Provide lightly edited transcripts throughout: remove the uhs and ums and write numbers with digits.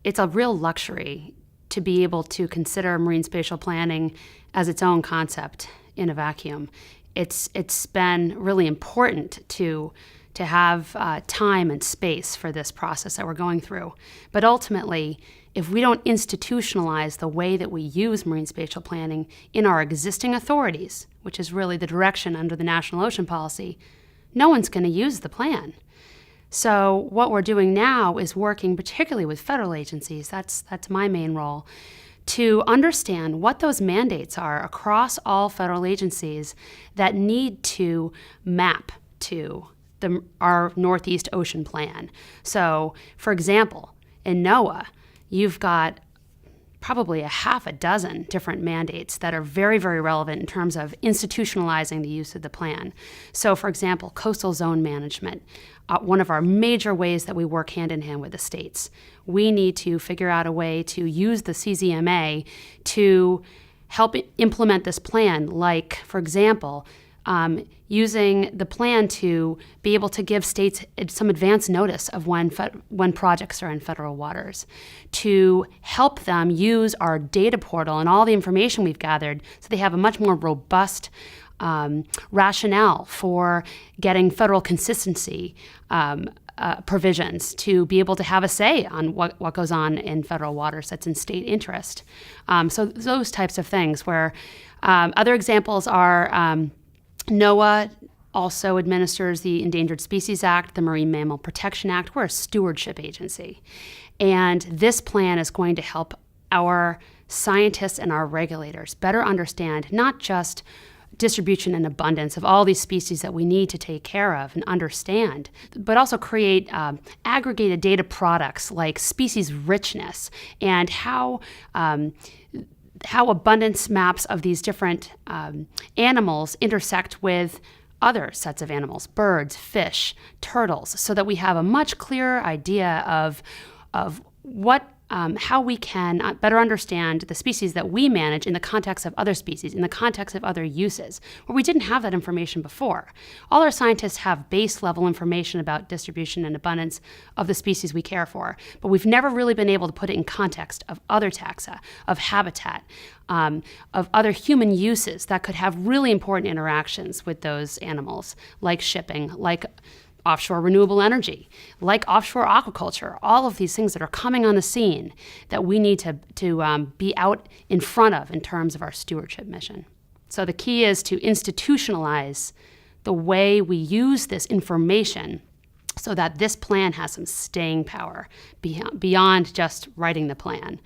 it's a real luxury to be able to consider marine spatial planning as its own concept in a vacuum. It's been really important to have time and space for this process that we're going through. But ultimately, if we don't institutionalize the way that we use marine spatial planning in our existing authorities, which is really the direction under the National Ocean Policy, no one's going to use the plan. So what we're doing now is working particularly with federal agencies, that's my main role, to understand what those mandates are across all federal agencies that need to map to our Northeast Ocean Plan. So, for example, in NOAA, you've got probably a half a dozen different mandates that are very, very relevant in terms of institutionalizing the use of the plan. So, for example, coastal zone management, one of our major ways that we work hand in hand with the states. We need to figure out a way to use the CZMA to help implement this plan, like, for example, using the plan to be able to give states some advance notice of when projects are in federal waters, to help them use our data portal and all the information we've gathered so they have a much more robust rationale for getting federal consistency provisions to be able to have a say on what goes on in federal waters that's in state interest. So those types of things where other examples are NOAA also administers the Endangered Species Act, the Marine Mammal Protection Act. We're a stewardship agency. And this plan is going to help our scientists and our regulators better understand not just distribution and abundance of all these species that we need to take care of and understand, but also create aggregated data products like species richness and how abundance maps of these different animals intersect with other sets of animals, birds, fish, turtles, so that we have a much clearer idea of how we can better understand the species that we manage in the context of other species, in the context of other uses, where we didn't have that information before. All our scientists have base level information about distribution and abundance of the species we care for, but we've never really been able to put it in context of other taxa, of habitat, of other human uses that could have really important interactions with those animals, like shipping, like offshore renewable energy, like offshore aquaculture, all of these things that are coming on the scene that we need to be out in front of in terms of our stewardship mission. So the key is to institutionalize the way we use this information so that this plan has some staying power beyond just writing the plan.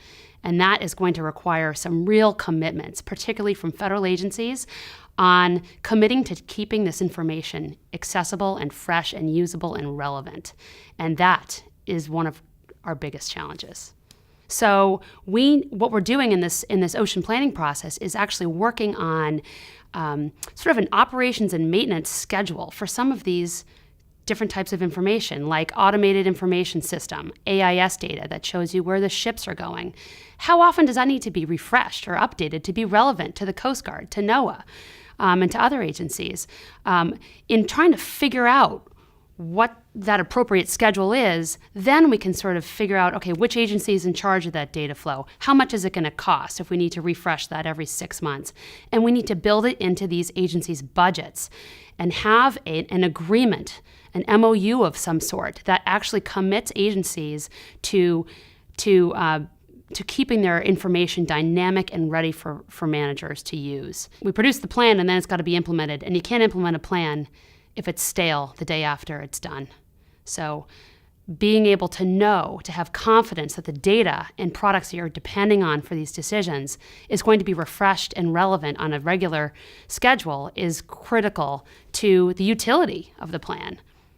And that is going to require some real commitments, particularly from federal agencies, on committing to keeping this information accessible and fresh and usable and relevant. And that is one of our biggest challenges. So what we're doing in this ocean planning process is actually working on sort of an operations and maintenance schedule for some of these different types of information, like automated information system, AIS data that shows you where the ships are going. How often does that need to be refreshed or updated to be relevant to the Coast Guard, to NOAA, and to other agencies? In trying to figure out what that appropriate schedule is, then we can sort of figure out, okay, which agency is in charge of that data flow? How much is it going to cost if we need to refresh that every 6 months? And we need to build it into these agencies' budgets and have an agreement, an MOU of some sort that actually commits agencies to keeping their information dynamic and ready for managers to use. We produce the plan and then it's got to be implemented, and you can't implement a plan if it's stale the day after it's done. So being able to know, to have confidence that the data and products that you're depending on for these decisions is going to be refreshed and relevant on a regular schedule is critical to the utility of the plan.